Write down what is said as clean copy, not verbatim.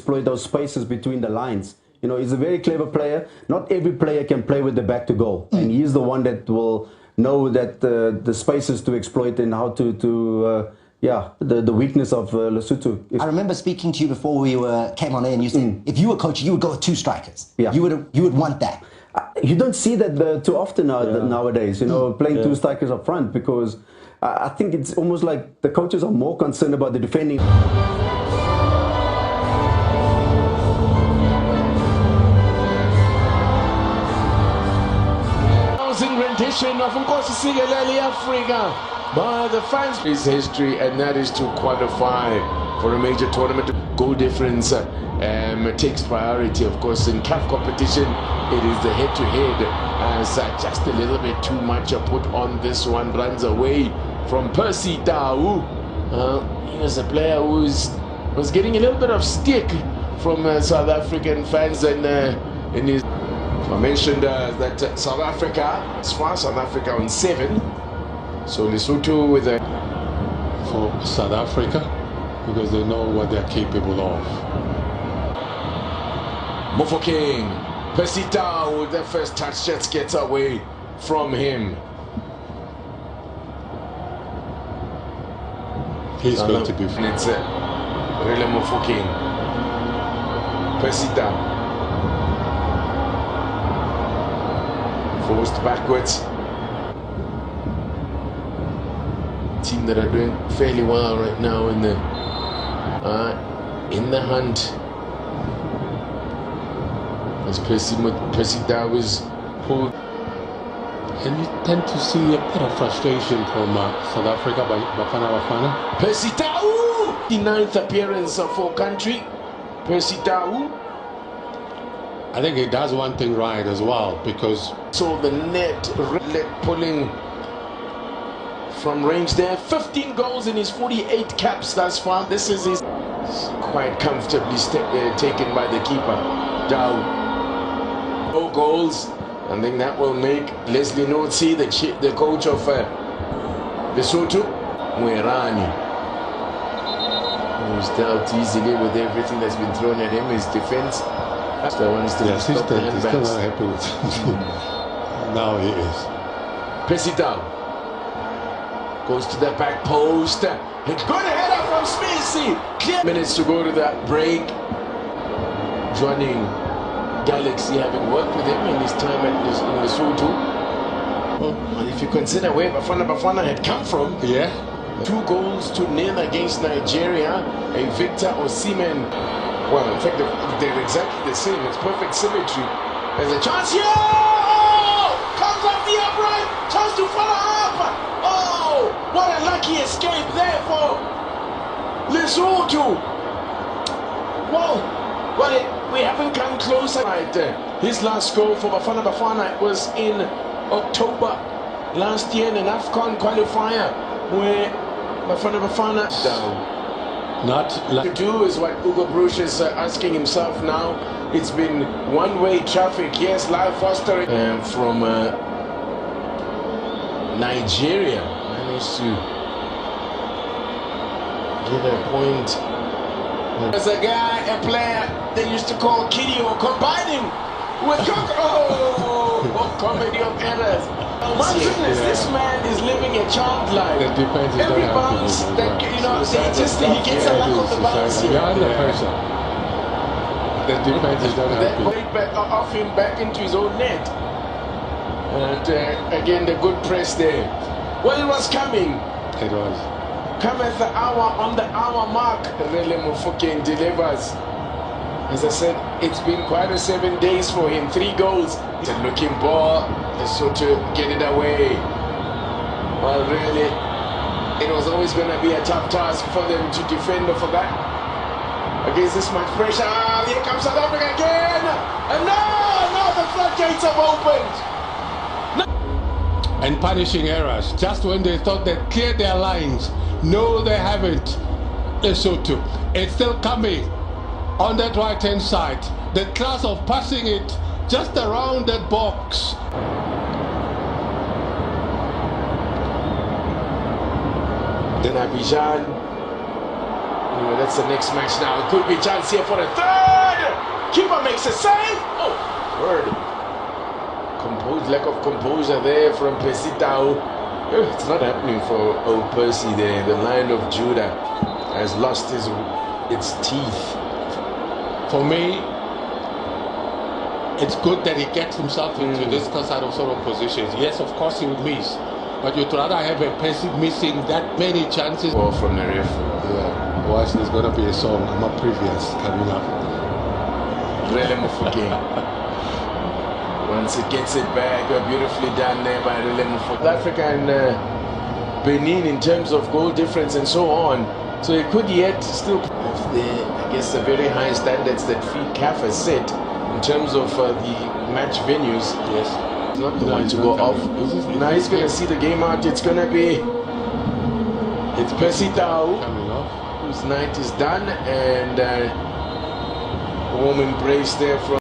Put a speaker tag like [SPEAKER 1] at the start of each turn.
[SPEAKER 1] exploit those spaces between the lines. You know, he's a very clever player. Not every player can play with the back to goal, and he's the one that will know that the spaces to exploit and how to the weakness of Lesotho.
[SPEAKER 2] I remember speaking to you before we came on air, and you said if you were coach, you would go with 2 strikers.
[SPEAKER 1] Yeah.
[SPEAKER 2] You would want that.
[SPEAKER 1] You don't see that too often nowadays, you know, playing 2 strikers up front, because I think it's almost like the coaches are more concerned about the defending.
[SPEAKER 3] Rendition of course Sigaleli Africa by the fans. His history, and that is to qualify for a major tournament. Goal difference takes priority, of course, in CAF competition. It is the head-to-head, as just a little bit too much put on this one. Runs away from Percy Tau. He was a player who was getting a little bit of stick from South African fans, and in his. I mentioned that South Africa, as far as South Africa on 7, so Lesotho with a...
[SPEAKER 4] For South Africa, because they know what they're capable of.
[SPEAKER 3] Mofokeng, Percy Tau with the first touch, just gets away from him.
[SPEAKER 4] He's going to be...
[SPEAKER 3] It's really Mofokeng, Percy Tau. Forced backwards. Team that are doing fairly well right now in the hunt. As Percy Tau is pulled.
[SPEAKER 4] And you tend to see a bit of frustration from South Africa by Bafana.
[SPEAKER 3] Percy Tau! The 9th appearance for country. Percy Tau.
[SPEAKER 4] I think he does one thing right as well, because...
[SPEAKER 3] So the net pulling from range there. 15 goals in his 48 caps thus far. This is his quite comfortably taken by the keeper. Tau. No goals. I think that will make Leslie Notsi, the coach of Lesotho, Mwerani, who's dealt easily with everything that's been thrown at him. His defense.
[SPEAKER 4] The assistant is still not happy with something. Now he is.
[SPEAKER 3] Percy Tau goes to the back post. A good header from Spacey. Clear. Minutes to go to that break. Joining Galaxy, having worked with him in his time at Lesotho. And if you consider where Bafana had come from, 2 goals to 0 against Nigeria. A Victor Osimhen. Well, in fact, they're exactly the same. It's perfect symmetry. There's a chance here! Oh! Comes off the upright! Chance to follow up! Oh! What a lucky escape there for Lesotho! Well, we haven't come closer. Right there. His last goal for Bafana was in October last year in an AFCON qualifier where Bafana down.
[SPEAKER 4] Not like
[SPEAKER 3] to do is what Ugo Bruce is asking himself now. It's been one-way traffic. Yes, live fostering from Nigeria managed to get a point. There's a player they used to call Kitty, or combine him with comedy of errors. My goodness, this man is living a charmed life. Every bounce that, you know, he gets a luck on the bounce here.
[SPEAKER 4] The defense is not happy.
[SPEAKER 3] Back off him back into his own net. And again, the good press there. Well, it was coming.
[SPEAKER 4] It was.
[SPEAKER 3] Cometh the hour on the hour mark. Really Mofokeng delivers. As I said, it's been quite a 7 days for him. 3 goals. It's a looking ball. Lesotho get it away. Well, really, it was always going to be a tough task for them to defend for that. Against this much pressure. Here comes South Africa again. And now the floodgates have opened.
[SPEAKER 4] And punishing errors just when they thought they'd cleared their lines. No, they haven't. Lesotho. It's still coming on that right hand side. The class of passing it just around that box.
[SPEAKER 3] Then Abidjan Anyway, that's the next match now. It could be a chance here for a third. Keeper makes a save. Oh, word. Lack of composure there from Percy. It's not happening for old Percy there. The Lion of Judah has lost its teeth.
[SPEAKER 4] For me, it's good that he gets himself into this sort of positions. Yes, of course he would miss, but you'd rather have a Percy missing that many chances.
[SPEAKER 3] Or from the ref.
[SPEAKER 4] Yeah, watch, there's going to be a song, I'm a previous, coming up.
[SPEAKER 3] Really Mufuking. Once it gets it back, beautifully done there by South Africa and Benin in terms of goal difference and so on. So it could yet still have the very high standards that CAF has set in terms of the match venues.
[SPEAKER 4] Yes.
[SPEAKER 3] He's not the one to go off. Now he's going to see the game out. It's going to be... It's Percy Tau, whose night is done, and a warm embrace there from...